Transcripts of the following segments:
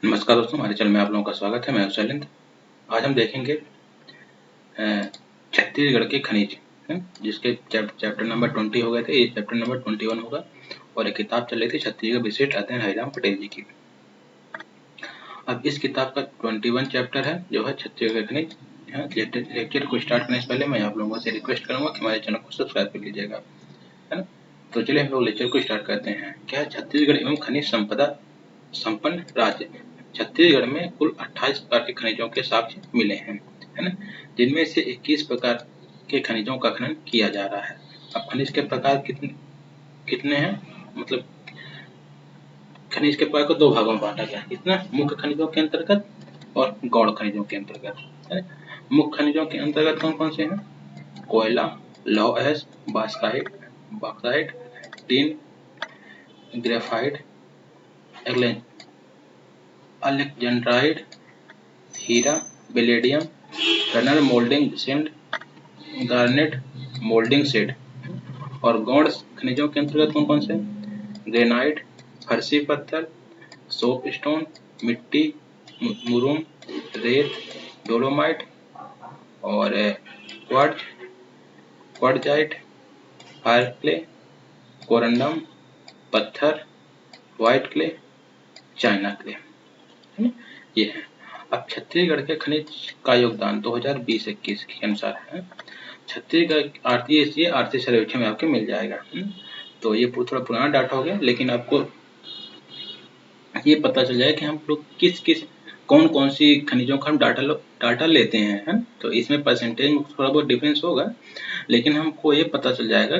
नमस्कार दोस्तों, हमारे चैनल में आप लोगों का स्वागत है। मैं हूं शैलेंद्र। आज हम देखेंगे छत्तीसगढ़ के खनिज, जिसके चैप्टर नंबर 20 हो गए थे। ये चैप्टर नंबर 21 होगा और एक किताब चल रही थी छत्तीसगढ़ विशिष्ट अध्ययन हरिराम पटेल जी की। अब इस किताब का 21 चैप्टर है जो है छत्तीसगढ़ खनिज। लेक्चर को स्टार्ट करने से पहले मैं आप लोगों से रिक्वेस्ट करूंगा कि हमारे चैनल को सब्सक्राइब कर लीजिएगा, है ना। तो चलिए हम लोग लेक्चर को स्टार्ट करते हैं। क्या है छत्तीसगढ़ एवं खनिज संपदा संपन्न राज्य। छत्तीसगढ़ में कुल 28 प्रकार के खनिजों के साक्ष्य मिले हैं, है ना, जिनमें से 21 प्रकार के खनिजों का खनन किया जा रहा है। अब खनिज के प्रकार कितने हैं, मतलब खनिज के प्रकार को दो भागों में बांटा गया है। कितना, मुख्य खनिजों के अंतर्गत और गौण खनिजों के अंतर्गत, है। मुख्य खनिजों के अंतर्गत कौन कौन से हैं? कोयला, लौह अयस्क, बॉक्साइट, टिन, ग्रेफाइट, अलेक्जेंड्राइड, हीरा, बेलेडियम, टनल moulding sand, garnet, moulding sand. और गौण खनिजों के अंतर्गत कौन कौन से? ग्रेनाइट, फर्सी पत्थर, सोप स्टोन, मिट्टी, मुरूम, रेत, डोलोमाइट और क्वार्टजाइट, फायर क्ले, कोरंडम, पत्थर, व्हाइट क्ले, चाइना क्ले, ये है। अब छत्तीसगढ़ के खनिज का योगदान 2020-21 के अनुसार है। छत्तीसगढ़ आर्थिक सर्वेक्षण में आपके मिल जाएगा। तो ये थोड़ा पुराना डाटा हो गया, लेकिन आपको ये पता चल जाए कि हम लोग किस कौन कौन सी खनिजों का हम डाटा लेते हैं, है। तो इसमें परसेंटेज में थोड़ा बहुत डिफरेंस होगा, लेकिन हमको ये पता चल जाएगा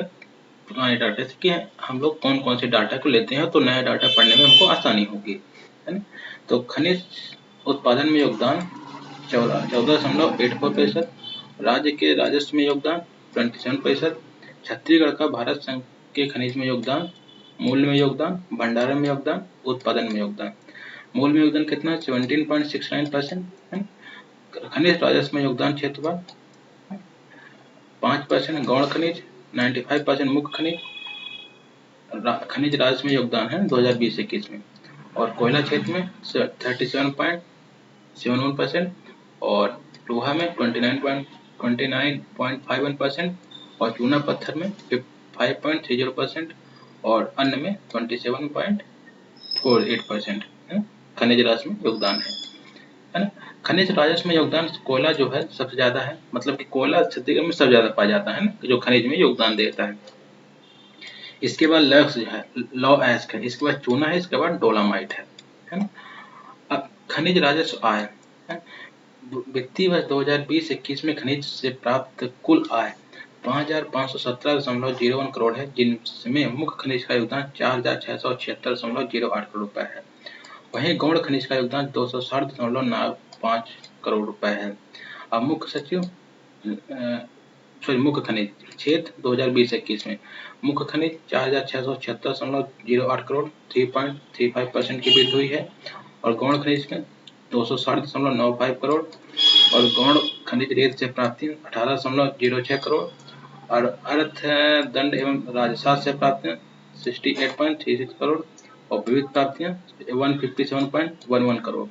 पुराने डाटा से कि हम लोग कौन कौन से डाटा को लेते हैं, तो नया डाटा पढ़ने में हमको आसानी होगी, है ना। तो खनिज उत्पादन में योगदान 14.84%, राज्य के राजस्व में योगदान 27%, छत्तीसगढ़ का भारत संघ के खनिज में योगदान, मूल्य में योगदान, भंडारण में योगदान, उत्पादन में योगदान। मूल्य में योगदान कितना है? 17.69%, है। खनिज राजस्व में योगदान क्षेत्रफल 5%, गौण खनिज 95%, मुख्य खनिज राजस्व में योगदान है 2020-21 में। और कोयला क्षेत्र में 37.71% और लोहा में 29.51% और चूना पत्थर में 5.30% और अन्य में 27.48% खनिज राजस्व में योगदान है ना। खनिज राजस्व में योगदान कोयला जो है सबसे ज्यादा है, मतलब कि कोयला छत्तीसगढ़ में सबसे ज्यादा पाया जाता है ना, जो खनिज में योगदान देता है। इसके बाद लौह अयस्क है, इसके बाद चूना है, इसके बाद डोलामाइट है ना। अब खनिज राजस्व आय, वित्तीय वर्ष 2020-21 में खनिज से प्राप्त कुल आय 5,517.01 करोड़ है, जिनमें मुख्य खनिज का योगदान 4,676.08 करोड़ रुपए है। वहीं गौण खनिज का योगदान 260.95 करोड़ रुपए है। अब मुख्य खनिज क्षेत्र 2020-21 में मुख्य खनिज 4,676.08 करोड़ 3.35% की वृद्धि हुई है, और गौण खनिज में 260.95 करोड़, और गौण खनिज रेत से प्राप्ति 18.06 करोड़, और अर्थ दंड एवं राजसात से प्राप्तियां 68.36 करोड़, और विविध प्राप्तियां 157.11 करोड़,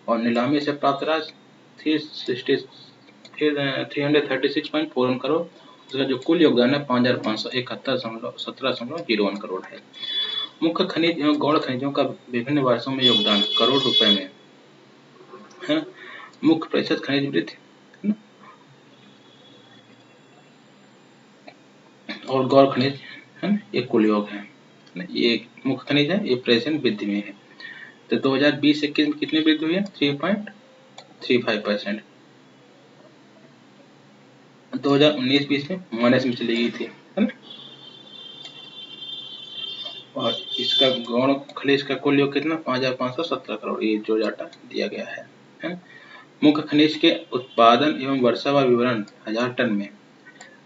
और नीलामी से प्राप्त राशि 336.41 करोड़। उसका जो कुल योगदान है 5,571.1701 करोड़ है। मुख्य खनिज एवं गौण खनिजों का विभिन्न वर्षों में योगदान करोड़ रुपए में है। मुख्य प्रतिशत खनिज वृद्धि और गौण खनिज है ना, ये कुल योग है। ये मुख्य खनिज है, ये प्रेजेंट वृद्धि में है। तो 2020-21 में कितनी वृद्धि हुई है? 3.35%। 2019-20 में माइनस में चली गई थी, है ना। और इसका गौण खनिज का कुल योग कितना? 5,517 करोड़, ये जो डाटा दिया गया है। मुख्य खनिज के उत्पादन एवं वर्षा व विवरण 1000 टन में।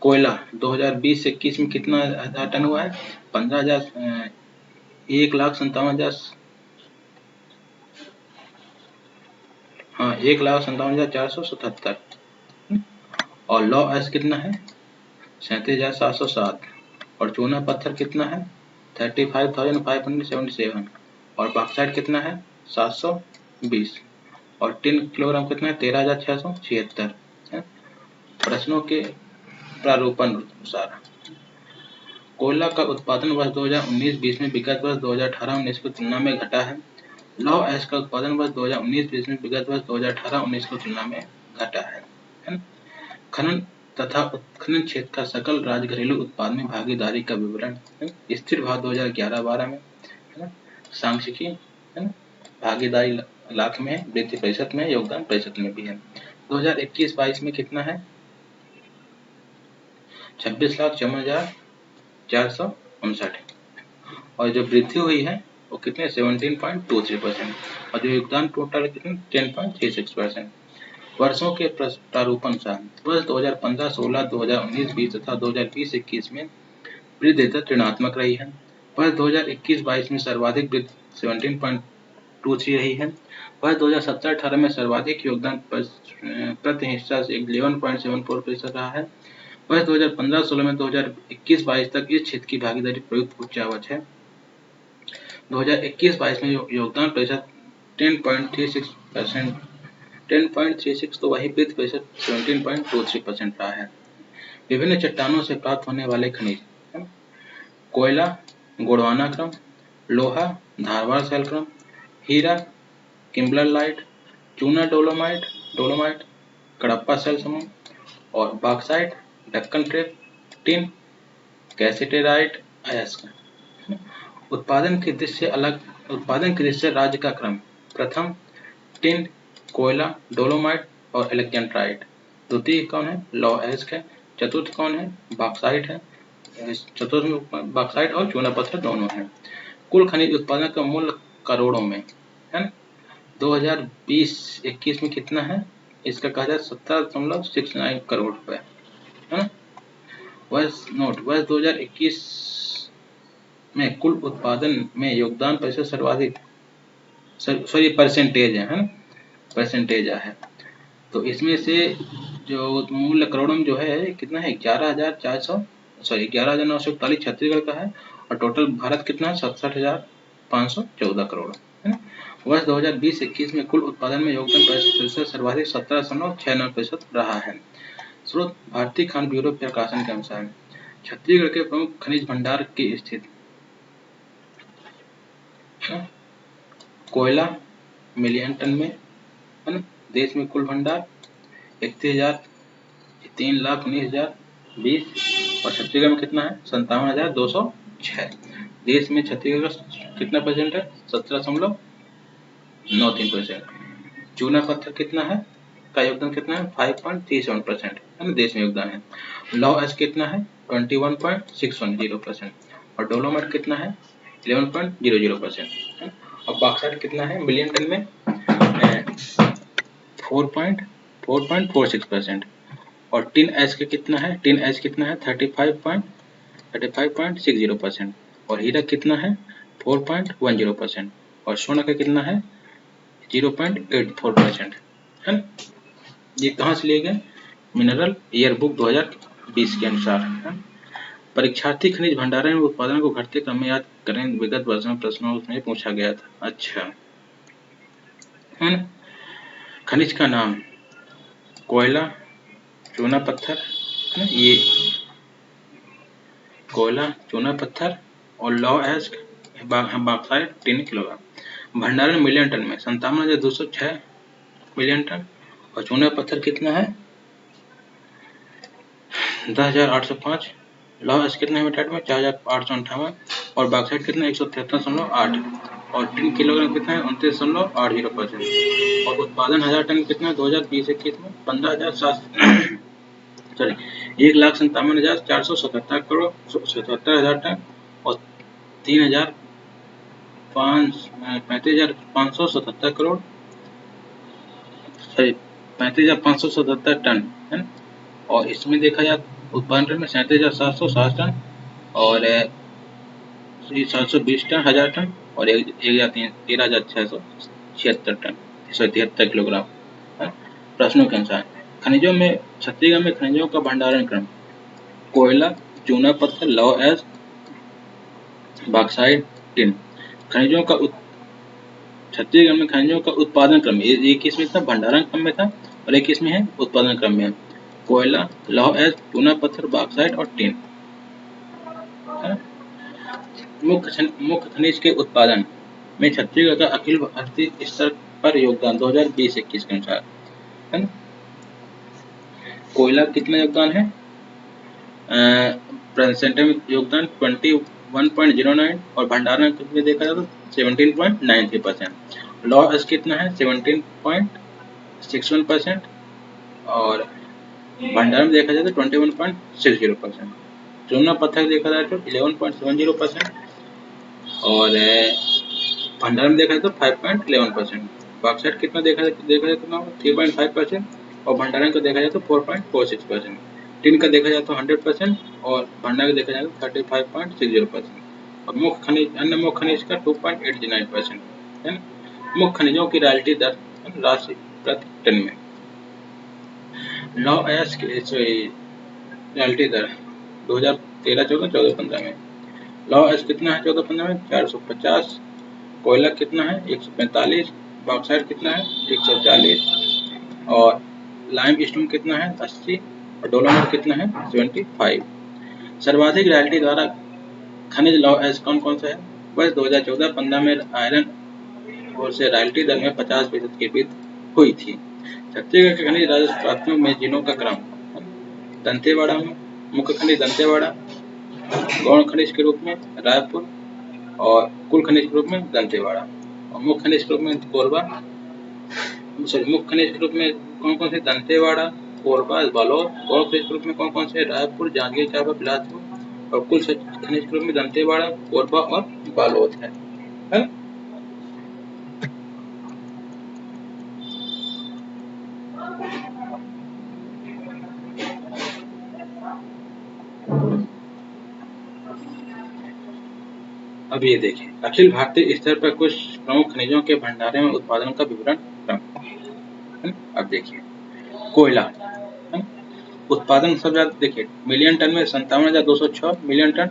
कोयला 2020-21 में कितना 1000 टन हुआ है? 1,57,477। और लौह अयस्क कितना है? 37,707। और चूना पत्थर कितना है? 35,577। और बॉक्साइट कितना है? 700। 20 और 3 किलोग्राम कितना है 13,676 है। प्रश्नों के प्रारूपण अनुसार कोयला का उत्पादन वर्ष 2019-20 में विगत वर्ष 2018-19 की तुलना में घटा है। लौह अयस्क का उत्पादन वर्ष 2019-20 में विगत वर्ष 2018-19 की तुलना में घटा है। खनन तथा उत्खनन क्षेत्र का सकल राज्य घरेलू उत्पाद में भागीदारी का विवरण स्थिर भाव 2011-12 में है ना, सांख्यिकी है ना, भागीदारी लाख में, वृद्धि प्रतिशत में, योगदान प्रतिशत में भी है। 2021-22 में कितना है 26,54,459 और जो वृद्धि हुई है वो कितने 17.23% और जो योगदान टोटल कितने 10.36%। वर्षों के प्रारूप अनुसार वर्ष 2015-16, 2019-20 तथा 2020-21 में वृद्धि दर ऋणात्मक रही है। वर्ष 2021-22 में सर्वाधिक वृद्धि 17.23 रही है। वर्ष 2017-18 में सर्वाधिक योगदान प्रति हिस्सा 11.74% रहा है। वर्ष 2015-16 में 2021-22 तक इस क्षेत्र की भागीदारी प्रयुक्त उच्च आवच है। 2021-22 में योगदान प्रतिशत 10.36 तो वही वृद्धि प्रतिशत 17.23% रहा है। विभिन्न चट्टानों से प्राप्त होने वाले खनिज कोयला गोंडवाना क्रम, लोहा धारवाड़ शैल क्रम, हीरा किम्बरलाइट, चूना डोलोमाइट कडप्पा शैल समूह और बॉक्साइट दक्कन ट्रेप, टिन कैसिटेराइट अयस्क। उत्पादन की दृष्टि से राज्य का क्रम प्रथम टिन, कोयला, डोलोमाइट और एलेक्जेंड्राइट। द्वितीय कौन है लौह अयस्क है। चतुर्थ कौन है बॉक्साइट है। चतुर्थ में बॉक्साइट और चूना पत्थर दोनों हैं। कुल खनिज उत्पादन का मूल्य करोड़ों में है। 2020-21 में कितना है इसका कहा जाए 17.69 करोड़ रुपए है। वर्ष 2021 में कुल उत्पादन में योगदान प्रतिशत सर्वाधिक परसेंटेज है परसेंटेज है। तो इसमें से जो मूल्य करोड़ों में जो है कितना है 11,941 छत्तीसगढ़ का है और टोटल भारत कितना है 67,514 करोड़ है। वर्ष 2020-21 में कुल उत्पादन में योगदान प्रतिशत सर्वाधिक 17.69% रहा है। स्रोत भारतीय खान ब्यूरो प्रकाशन के अनुसार छत्तीसगढ़ के प्रमुख खनिज भंडार की स्थिति कोयला मिलियन टन में है ना। देश में कुल भंडार 3,19,020 और छत्तीसगढ़ में कितना है 57,206। देश में छत्तीसगढ़ का कितना परसेंट है 17.93%। चूना पत्थर कितना है का योगदान कितना है 5.37% है ना देश में योगदान है। लौह अयस्क कितना है 21.610% और डोलोमाइट कितना है 11.00% और बॉक्साइट कितना है मिलियन टन में 4.46% और टिन अयस्क कितना है 35.60% और हीरा कितना है 4.10% और सोना का कितना है 0.84% है। ये कहाँ से लिए गए मिनरल ईयरबुक 2020 के अनुसार है। परीक्षार्थी खनिज भंडारण और उत्पादन को घटते क्रम में याद करें विगत वर्ष में प्रश्नों में पूछा गया था। अच्छा है ना। खनिज का नाम कोयला चूना पत्थर है ये कोयला चूना पत्थर और लौह अयस्क बॉक्साइट 3 किलोग्राम। भंडारण मिलियन टन में 57,206 मिलियन टन और चूना पत्थर कितना है 10,805। लौह अयस्क कितना है मीट्रिक में 4,858 और बॉक्साइट कितना 173.8 और 3 किलोग्राम कितना है 29.80% और उत्पादन 1000 टन कितना है 2020-21 में 1,57,477 करोड़ 77,000 टन और 35,577 करोड़ 35,577 टन है। और इसमें देखा जाए उत्पादन में 37,760 टन और 720 टन 1000 टन और 13,676 टन 73 किलोग्राम। प्रश्नों के अनुसार खनिजों में छत्तीसगढ़ में खनिजों का भंडारण क्रम कोयला चूना पत्थर लौह अयस्क बॉक्साइट टिन। खनिजों का छत्तीसगढ़ में खनिजों का उत्पादन क्रम में एक इसमें था भंडारण क्रम में था और एक इसमें है उत्पादन क्रम में। कोयला, लौह अयस्क, चूना पत्थर, बॉक्साइट और टिन। मुख्य खनिज के उत्पादन में छत्तीसगढ़ का अखिल भारतीय स्तर पर योगदान 2020-21 के अनुसार है ना। कोयला कितना योगदान है? परसेंटेज में योगदान 21.09 और भंडारण में देखा जाए तो 17.93%। लॉस कितना है? 17.61% और भंडारण में देखा जाए तो 21.60%। चूना पत्थर देखा जाए तो 11.70% और भंडारण में देखा जाए तो 5.11%। बॉक्साइट कितना देखा जाए तो 3.5% और भंडारण को देखा जाए तो 4.46%। टिन का देखा जाए तो 100% और भंडारण का देखा जाए तो 35.60% और अन्य मुख्य खनिज का 2.89% है ना। मुख्य खनिजों की रॉयल्टी दर राशि प्रति टन में। लौह अयस्क की रॉयल्टी दर 2013-14, 14-15 में लौह अयस्क कितना है? 14-15 में 450। कोयला कितना है? 145। बॉक्साइट कितना है? 140 और लाइम स्टोन कितना है? 80 और डोलोमाइट कितना है? 75। सर्वाधिक रॉयल्टी द्वारा खनिज लौह अयस्क कौन सा है? वर्ष 2014-15 में आयरन और से रॉयल्टी दर में 50% की वृद्धि हुई थी। छत्तीसगढ़ के खनिज राजस्व प्राप्तियों में जिलों का क्रम। दंतेवाड़ा में मुख्य खनिज दंतेवाड़ा, गौण खनिज के रूप में रायपुर और कुल खनिज के रूप में दंतेवाड़ा और मुख्य खनिज के रूप में कोरबा। मुख्य खनिज के रूप में कौन से? दंतेवाड़ा, कोरबा, बालोद। गौण खनिज के रूप में कौन से? रायपुर, जांजगीर चांपा, बिलासपुर और कुल खनिज के रूप में दंतेवाड़ा, कोरबा और बालोद है। अब ये देखिए अखिल भारतीय स्तर पर कुछ प्रमुख खनिजों के भंडारण में उत्पादन का विवरण क्रम। अब देखिए कोयला उत्पादन सब ज्यादा देखिए मिलियन टन में 57,206 मिलियन टन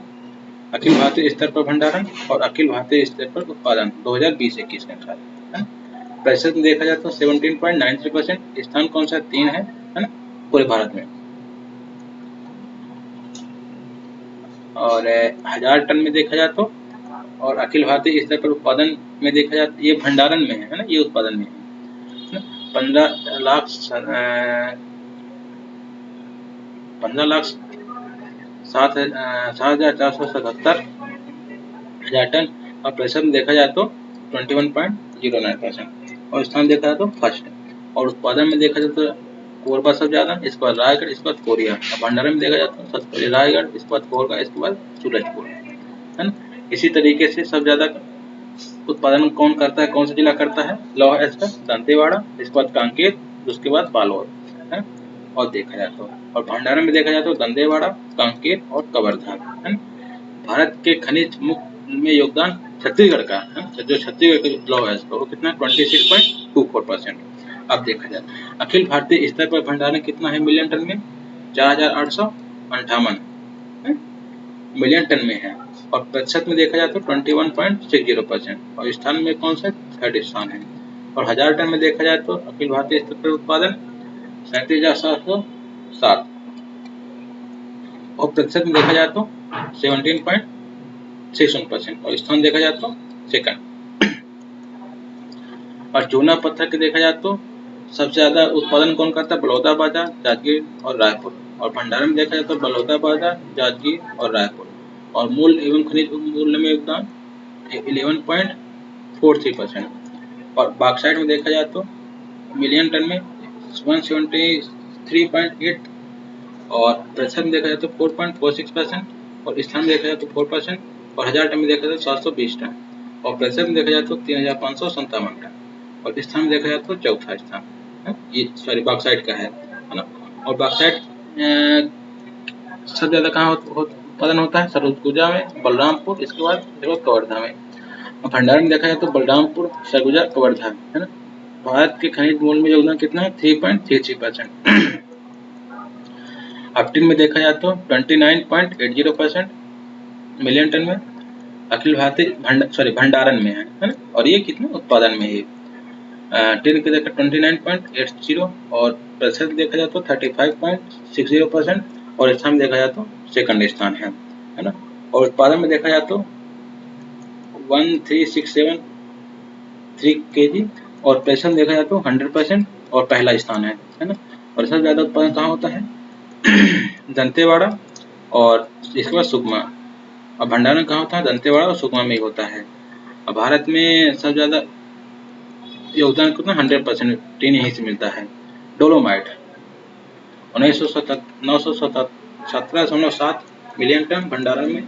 अखिल भारतीय स्तर पर भंडारण और अखिल भारतीय स्तर पर उत्पादन 2020-21 के अनुसार। प्रतिशत में देखा जाए तो 17.93%। स्थान कौन सा? 3 है ना पूरे भारत में। और 1000 टन में देखा जाए तो और अखिल भारतीय स्तर पर उत्पादन में देखा जाए ये भंडारण में है ना, ये उत्पादन में है 15,07,477 हजार टन और प्रतिशत में देखा जाए तो 21.09% और स्थान देखा जाए तो फर्स्ट और उत्पादन में देखा जाए तो कोरबा सब ज्यादा, इसके बाद रायगढ़, इसके बाद कोरिया और भंडारण में देखा जाए तो सबसे पहले रायगढ़, इसके बाद कोरबा, इसके बाद सूरजपुर है ना। इसी तरीके से सब ज्यादा उत्पादन कौन करता है? कौन सा जिला करता है लौह अयस्क का? दंतेवाड़ा, इसके बाद कांकेर, उसके बाद बालोद है और देखा जाए तो और भंडारण में देखा जाए तो दंतेवाड़ा, कांकेर और कवर्धा है। भारत के खनिज में योगदान छत्तीसगढ़ का है, जो छत्तीसगढ़ का लौह अयस्क वो कितना? 26.24%। अब देखा जाए अखिल भारतीय स्तर पर भंडारण कितना है मिलियन टन में? 4,858 मिलियन टन में है और प्रतिशत में देखा जाए तो 21.60% और स्थान में कौन सा? 3rd स्थान है और 1000 टन में देखा जाए तो अखिल भारतीय स्तर पर उत्पादन 37,707 और प्रतिशत में देखा जाए तो 17.61% और स्थान देखा जाए तो 2nd। और चूना पत्थर के देखा जाए तो सबसे ज्यादा उत्पादन कौन करता है? बलौदाबाजार, जांजगीर और रायपुर और भंडारण में देखा जाए तो बलौदाबाजार, जांजगीर और रायपुर और मूल एवं खनिज मूल्य में योगदान 11.43% और बॉक्साइट में देखा जाए तो मिलियन टन में 173.8 और प्रतिशत में देखा जाए तो 4.46% और स्थान में देखा जाए तो 4% और 1000 टन में देखा जाए तो 720 टन और प्रतिशत में देखा जाए तो 3,557 टन और स्थान में देखा जाए तो 4था स्थान ये सॉरी बॉक्साइट का है ना। और बॉक्साइट सबसे ज्यादा कहाँ उत्पादन होता है? सरगुजा में, बलरामपुर, इसके बाद देखो कवर्धा में। भंडारण में देखा जाए तो बलरामपुर, सरगुजा, कवर्धा है ना। भारत के खनिज मूल्य में योगदान कितना है? 3.33%। अब टिन में देखा जाए तो 29.80% मिलियन टन में अखिल भारतीय भंडारण में है ना, और ये कितना उत्पादन में है। टिन की देखा 29.80 और प्रतिशत देखा जाए तो 35.60%, और स्थान में देखा जाए तो सेकंड स्थान है ना। और उत्पादन में देखा जाए तो 13,673 kg, और प्रतिशत देखा जाए तो 100%, और पहला स्थान है ना। और सबसे ज्यादा उत्पादन कहाँ होता है? दंतेवाड़ा और इसके बाद सुकमा। और भंडारण कहाँ होता है? दंतेवाड़ा और सुकमा में ही होता है। और भारत में सबसे ज्यादा योगदान कितना? 100% टीन यहीं से मिलता है। डोलोमाइट 917.7 मिलियन टन भंडारण में,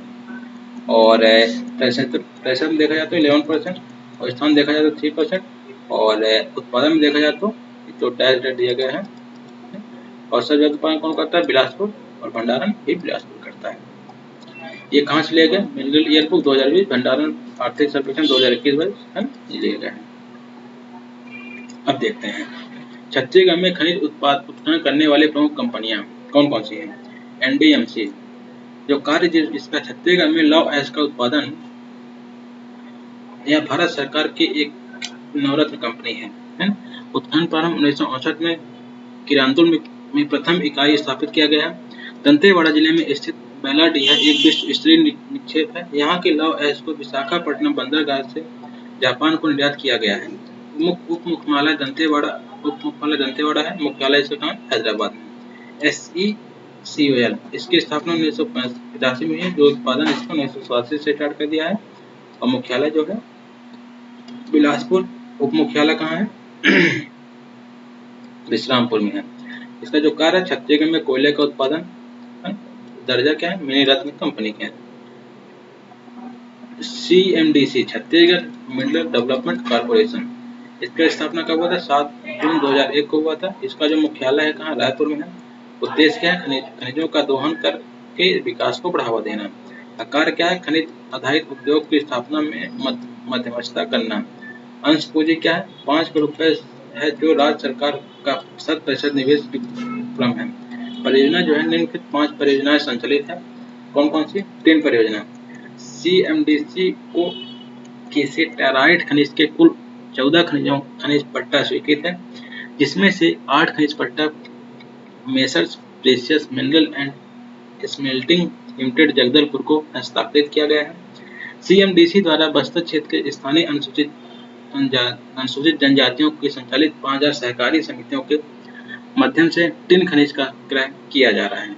और प्रतिशत में देखा जाए तो 11%, और स्थान देखा जाए तो 3%, और उत्पादन में देखा जाए तो डैश दिया गया है। और सबसे ज्यादा उत्पादन कौन करता है? बिलासपुर, और भंडारण भी बिलासपुर करता है। ये कहाँ से लिया गया? मिनरल ईयरबुक 2020, भंडारण आर्थिक सर्वेक्षण 2021 है लिया गया है। अब देखते हैं छत्तीसगढ़ में खनिज उत्पादन करने वाली प्रमुख कंपनियां कौन कौन सी हैं। एनडीएमसी जो कार्य जिसका छत्तीसगढ़ में लौह अयस्क का उत्पादन, यह भारत सरकार की एक नवरत्न कंपनी है ना। उत्खनन प्रारंभ 1968 में किरांदुल में प्रथम इकाई स्थापित किया गया है। दंतेवाड़ा जिले में स्थित बेलाडीहा एक विश्व स्तरीय निक्षेप है। यहाँ के लौह अयस्क को विशाखापट्टनम बंदरगाह से जापान को निर्यात किया गया है। उप मुख्यालय दंतेवाड़ा है। मुख्यालय इसका कहाँ? हैदराबाद में। SECOL इसकी स्थापना 1985 में है, जो उत्पादन इसका 1987 से स्टार्ट कर दिया है। और मुख्यालय जो है बिलासपुर। उप मुख्यालय कहाँ है? विश्रामपुर में है। इसका जो कार्य है छत्तीसगढ़ में कोयले का उत्पादन, दर्जा क्या है? मिनी रत्न कंपनी के है। CMDC Chhattisgarh mineral development corporation, इसका स्थापना कब हुआ था? 7 जून 2001 को हुआ था। इसका जो मुख्यालय है कहाँ? रायपुर में है। उद्देश्य क्या है? खनिजों का दोहन करके विकास को बढ़ावा देना। कार्य क्या है? खनिज आधारित उद्योग की स्थापना में मध्यस्थता करना। अंश पूंजी क्या है? 5 करोड़ रुपए है, जो राज्य सरकार का 7% निवेश उपक्रम है। परियोजना जो है निम्नलिखित 5 परियोजनाएं संचालित है। कौन कौन सी? 3 परियोजना। CMDC को कैसेटाराइट खनिज के कुल 14 खनिज पट्टा स्वीकृत है, जिसमें से 8 खनिज पट्टा messrs precious mineral and smelting limited Jagdalpur को हस्तांतरित किया गया है। CMDC द्वारा बस्तर क्षेत्र के स्थानीय अनुसूचित जनजातियों की संचालित 5000 सहकारी समितियों के माध्यम से टिन खनिज का क्रय किया जा रहा है।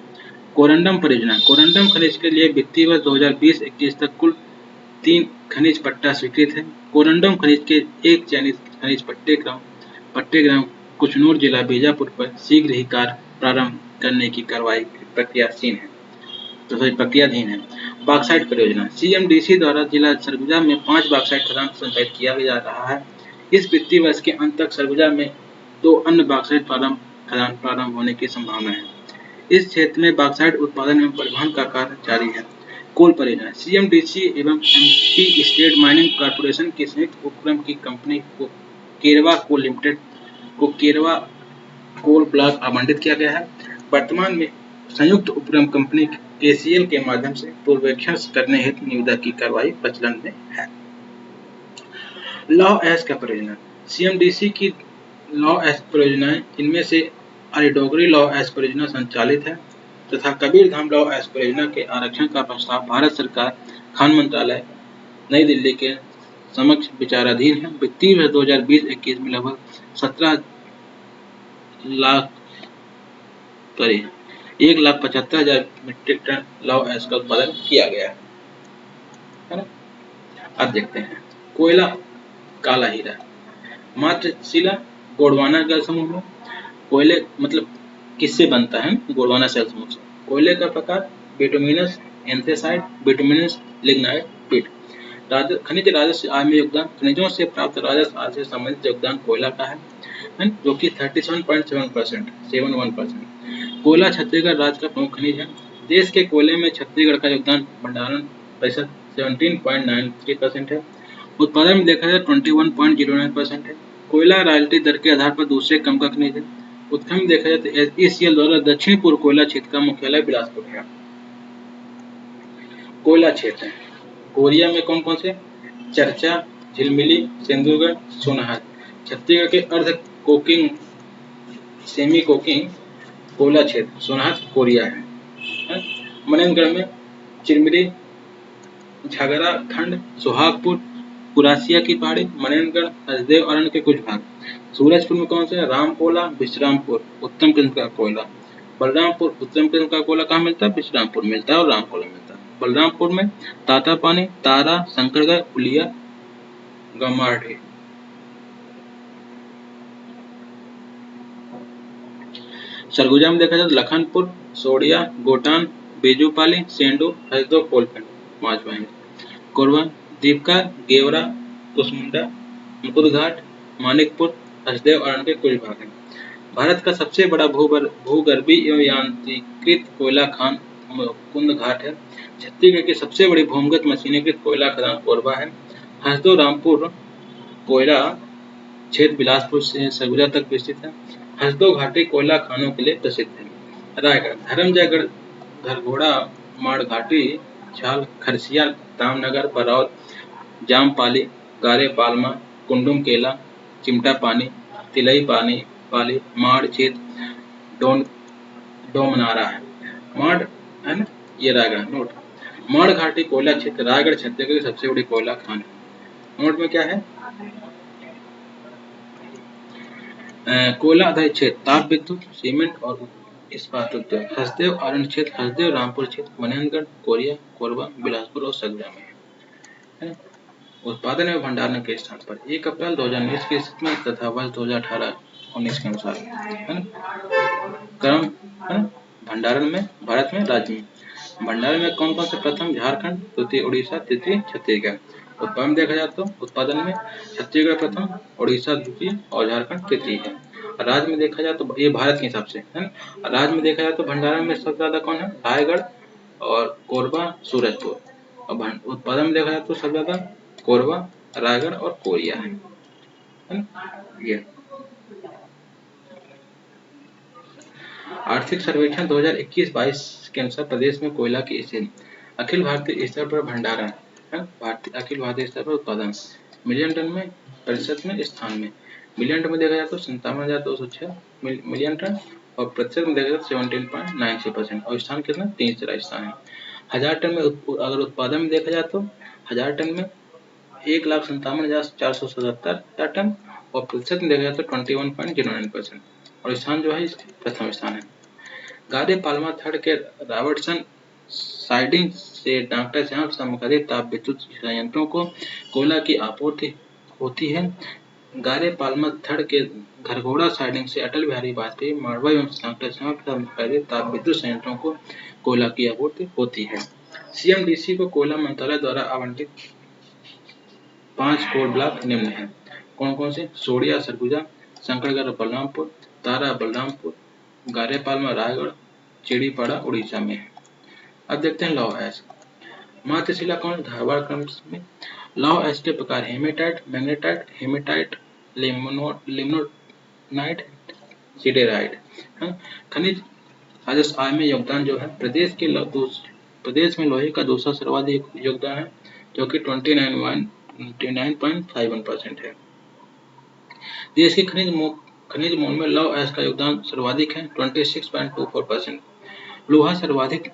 कोरंडम परियोजना, कोरंडम खनिज के लिए वित्तीय वर्ष 2020-21 तक कुल 3 खनिज पट्टा स्वीकृत है। कोरंडम खनिज के एक चयनित खनिज पट्टेग्राम कुचनूर जिला बीजापुर पर शीघ्र ही कार्य प्रारंभ करने की कार्रवाई प्रक्रियाधीन है। बॉक्साइट परियोजना, CMDC द्वारा जिला सरगुजा में 5 बॉक्साइट खदान संचालित किया जा रहा है। इस वित्तीय वर्ष के अंत तक सरगुजा में 2 अन्य बॉक्साइट खदान प्रारंभ होने की संभावना है। इस क्षेत्र में बॉक्साइट उत्पादन एवं परिवहन का कार्य जारी है। कोल परियोजना, CMDC एवं MP स्टेट माइनिंग कॉर्पोरेशन के संयुक्त उपक्रम की कंपनी को केरवा कोल लिमिटेड को केरवा कोल ब्लॉक आवंटित किया गया है। वर्तमान में संयुक्त उपक्रम कंपनी KCL के माध्यम से पूर्वेक्षण करने हेतु निविदा की कार्रवाई प्रचलन में है। लौह अयस्क परियोजना, CMDC की लौह अयस्क परियोजनाएं, इनमें से अलीडोगरी लौह अयस्क परियोजना संचालित है तथा कबीरधाम लौह अयस्क परियोजना के आरक्षण का प्रस्ताव भारत सरकार खान मंत्रालय नई दिल्ली के समक्ष विचाराधीन है। वित्तीय वर्ष 2020-21 में लगभग 1,75,000 मीट्रिक टन लौह अयस्क का उत्पादन किया गया है ना। अब देखते हैं कोयला काला हीरा, मात्र शिला गोंडवाना जल समूह में। कोयले मतलब किससे बनता है? गोंडवाना जल समूह से। कोयले का प्रकार बिटुमिनस एंथ्रेसाइट, बिटुमिनस लिग्नाइट पिट। खनिज राजस्व आय में योगदान, खनिजों से प्राप्त राजस्व आय से संबंधित योगदान कोयला का है, जो कि 37.71%। कोयला छत्तीसगढ़ राज्य का प्रमुख खनिज है। देश के कोयले में छत्तीसगढ़ का योगदान भंडारण प्रतिशत 17.93% है। उत्पादन में देखा जाए 21.09% है। कोयला रॉयल्टी दर के आधार पर दूसरे क्रम का खनिज है। उत्खनन में देखा जाए तो SECL द्वारा दक्षिण पूर्व कोयला क्षेत्र का मुख्यालय बिलासपुर है। कोयला क्षेत्र कोरिया में कौन कौन से? चर्चा, झिलमिली, सिंधुगढ़, सोनाहार। छत्तीसगढ़ के अर्ध कोकिंग सेमी कोकिंग कोयला क्षेत्र सोनाहार कोरिया है। मनेन्द्रगढ़ में चिरमिरी, झगड़ा खंड, सुहागपुर, कुरासिया की पहाड़ी, मनेन्द्रगढ़, हसदेव अरण्य के कुछ भाग। सूरजपुर में कौन से? रामकोला, विश्रामपुर, उत्तम किस्म का कोयला। बलरामपुर उत्तम किस्म का कोयला कहाँ मिलता है? विश्रामपुर मिलता है और रामकोला मिलता है। बलरामपुर में तातापानी, तारा, शंकरगढ़, उलिया, गमाढ़ी। सरगुजा में देखा जाए तो लखनपुर, सोडिया, गोटान, बेजूपाली, सेंडू, हसदो, कोलखंड, पांच भाई। कोरबा, दीपका, गेवरा, कुसमुंडा, मुकुद घाट, मानिकपुर, हसदेव अरण्य के कुछ भाग हैं। भारत का सबसे बड़ा भूगर्भीय एवं यांत्रिकृत कोयला खान मुकुंद घाट है। छत्तीसगढ़ की सबसे बड़ी भूमिगत मशीनीकृत कोयला खदान कोरबा है। हसदो रामपुर कोयला क्षेत्र बिलासपुर से सरगुजा तक विस्तृत है। हसदो घाटी कोयला खानों के लिए प्रसिद्ध है। रायगढ़, धर्मजयगढ़, घरघोड़ा, माड़घाटी, छाल, खरसिया, रामनगर, बरौद, जामपाली, गारे पालमा, कुंडुम केला, चिमटा पानी, तिलई पाली, माड़ क्षेत्र, डोमनारा है। माड़ है ना, ये रायगढ़ नोट। माड़ घाटी कोयला क्षेत्र रायगढ़ छत्तीसगढ़ की सबसे बड़ी कोयला खान है। नोट में क्या है? कोयला आधारित क्षेत्र, ताप विद्युत, सीमेंट और इस्पात उद्योग। हसदेव अरण्य क्षेत्र, हसदेव रामपुर क्षेत्र, मनेन्द्रगढ़, कोरिया, कोरबा, बिलासपुर और सरगुजा में है। उत्पादन एवं भंडारण के स्थान पर 1 अप्रैल 2019 की स्थिति में तथा वर्ष 2018-19 के अनुसार है ना। क्रम है ना। भंडारण में भारत में राज्य में भंडारण में कौन कौन से? प्रथम झारखंड, द्वितीय उड़ीसा, तृतीय छत्तीसगढ़। उत्पादन में देखा जाए तो उत्पादन में छत्तीसगढ़ प्रथम, उड़ीसा द्वितीय और झारखंड तृतीय है। राज्य में देखा जाए तो ये भारत के हिसाब से है ना। राज्य में देखा जाए तो भंडारण में सबसे ज्यादा कौन है? रायगढ़ और कोरबा, सूरजपुर। और उत्पादन में देखा जाए तो सबसे ज्यादा कोरबा, रायगढ़ और कोरिया है ना। ये आर्थिक सर्वेक्षण 2021-22 के अनुसार प्रदेश में कोयला की स्थिति। अखिल भारतीय स्तर पर भंडारण है, अखिल भारतीय स्तर पर उत्पादन, मिलियन टन में, प्रतिशत में, स्थान में। मिलियन टन में देखा जाए तो 57,206 मिलियन टन और प्रतिशत में देखा जाए तो 17.96% और स्थान कितना? तीसरा स्थान है। 1000 टन में अगर उत्पादन में देखा जाए तो 1000 टन में 1,57,477 टन और प्रतिशत में देखा जाए तो 21.09% और स्थान जो है प्रथम स्थान है। गादे पालमा थर्ड के रॉबर्टसन साइडिंग से डॉक्टर श्याम समकालीन ताप विद्युत संयंत्रों को कोयला की आपूर्ति होती है। गारे पालमा थर्ड के घरघोड़ा साइडिंग से अटल बिहारी वाजपेयी मारवा एवं डॉक्टर श्याम समकालीन ताप विद्युत संयंत्रों को कोयला की आपूर्ति होती है। सीएमडीसी को कोयला मंत्रालय द्वारा आवंटित 5 कोल ब्लॉक निम्न है। कौन कौन से? सोडिया सरगुजा, शंकरगढ़ बलरामपुर, तारा बलरामपुर, गारे पालमा रायगढ़, चिड़ीपाड़ा उड़ीसा में है। अब देखते हैं लौह अयस्क। माध्यशिला कौन? धारवाड़ क्रम में। लौह अयस्क के प्रकार hematite, magnetite, hematite, limonite, siderite. खनिज राजस्व आय में योगदान जो है प्रदेश में लोहे का दूसरा सर्वाधिक योगदान है जो कि 29.51% है। देश के खनिज मोल में लौह अयस्क का योगदान सर्वाधिक है 26.24%। लोहा सर्वाधिक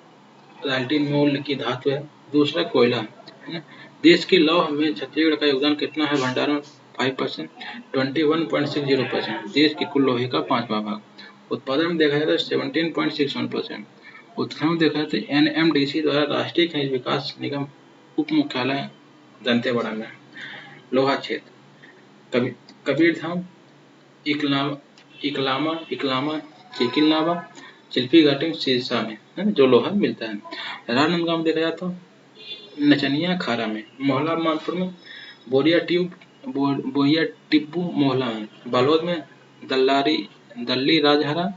रॉयल्टी मूल्य की धातु है। दूसरा कोयला है ना। देश के लौह में छत्तीसगढ़ का योगदान कितना है? भंडारण 5%, 21.60%। देश के कुल लोहे का 5वां भाग। उत्पादन में देखा जाए तो 17.61%। उत्खनन में देखा जाए तो एनएमडीसी द्वारा राष्ट्रीय खनिज विकास निगम उप मुख्यालय दंतेवाड़ा में। लोहा क्षेत्र कबीरधाम, इकलामा, चिकिलनावा, चिल्फी घाटी, सिरसा में जो लोहा मिलता है। राजनांदगांव में देखा जाए तो नचनिया खारा में, मोहला मानपुर में, बोरिया टिब्बू मोहला में, बालोद में दल्ली राजहरा,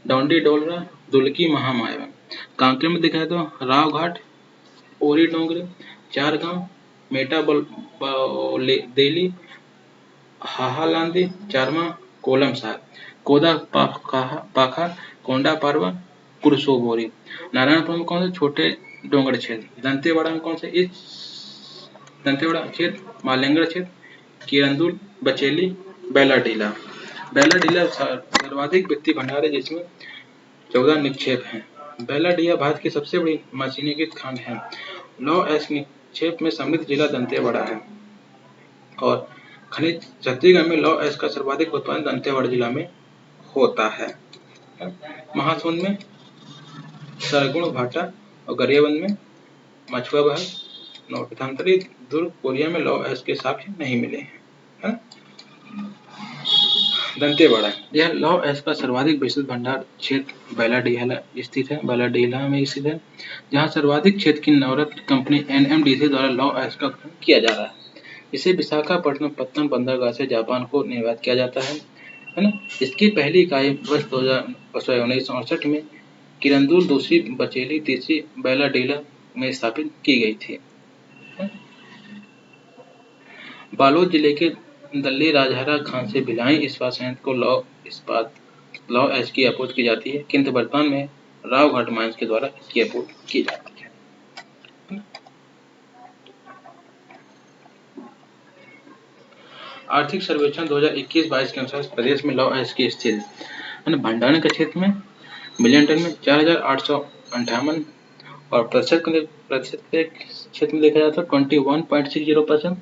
डौंडी डोलरा, दुलकी महामाया में। कांकेर में देखा जाए तो रावघाट, ओरी डोंगरी, चारगांव, मेटा देली, हाहालांदी, चारमा, कोलम साहब, कोदा पाखा, कोंडा पारवा, कुरसोबोरी। नारायणपुर में कौन से? छोटे डोंगर क्षेत्र। दंतेवाड़ा में कौन से? इस दंतेवाड़ा क्षेत्र, मालेंगड़ क्षेत्र, किरंदुल, बचेली, बैलाडीला। बैलाडीला सर्वाधिक वित्तीय भंडार है जिसमें 14 निक्षेप हैं। बैलाडीला भारत की सबसे बड़ी मशीनीकृत खान है। लौह अयस्क निक्षेप में समृद्ध जिला दंतेवाड़ा है और खनिज छत्तीसगढ़ में लौह अयस्क का सर्वाधिक उत्पादन दंतेवाड़ा जिला में होता है। महासमुंद में सरगुण भाटा और गरियाबंद में मछुआ बहर, नौतंत्री, दुर्ग, कोरिया में लौह अयस्क के साक्ष्य नहीं मिले हैं। दंतेवाड़ा यह लौह अयस्क का सर्वाधिक विस्तृत भंडार क्षेत्र बैलाडीला स्थित है। बैलाडीला में स्थित है जहां सर्वाधिक क्षेत्र की नवरत्न कंपनी एनएमडीसी द्वारा लौह अयस्क का उत्खनन किया जा रहा है। इसे विशाखापट्टनम बंदरगाह से जापान को निर्यात किया जाता है ना। इसकी पहली इकाई वर्ष 1968 में किरंदुल, दूसरी बचेली, तीसरी बैलाडीला में स्थापित की गई थी। बालोद जिले के दल्ली राजहरा खान से भिलाई इस्पात संयंत्र को लौह अयस्क की आपूर्ति की जाती है, किंतु वर्तमान में रावघाट माइंस के द्वारा इसकी आपूर्ति की जाती है। आर्थिक सर्वेक्षण 2021-22 के अनुसार प्रदेश में लौह अयस्क की स्थिति भंडारण के क्षेत्र में मिलियन टन में 4,858 और प्रतिशत के क्षेत्र में देखा जाए तो 21.60%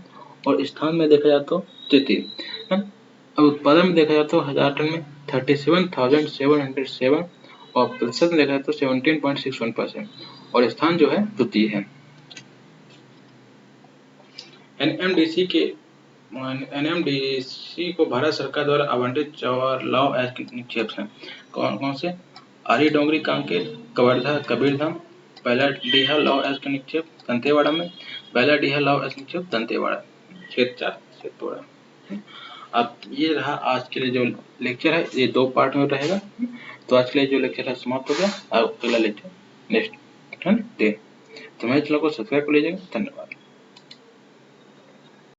और स्थान में देखा जाए तो तृतीय। अब उत्पादन में देखा जाए तो 1000 टन में 37,707 और प्रतिशत में देखा जाए तो 17.61% और स्थान जो है द्वितीय है। एनएमडीसी को भारत सरकार द्वारा आवंटित 4 लौह अयस्क निक्षेप हैं। कौन कौन से? आरी डोंगरी, कांकेर, कवर्धा, कबीरधाम, बैलाडीला लौह अयस्क निक्षेप दंतेवाड़ा में, बैलाडीला लौह अयस्क निक्षेप दंतेवाड़ा क्षेत्र 4 क्षेत्र। अब ये रहा आज के लिए जो लेक्चर है, ये 2 पार्ट में रहेगा। तो आज के लिए जो लेक्चर है समाप्त हो गया। अब अगला लेक्चर नेक्स्ट डे। तो मेरे चैनल को सब्सक्राइब कर लीजिएगा। धन्यवाद।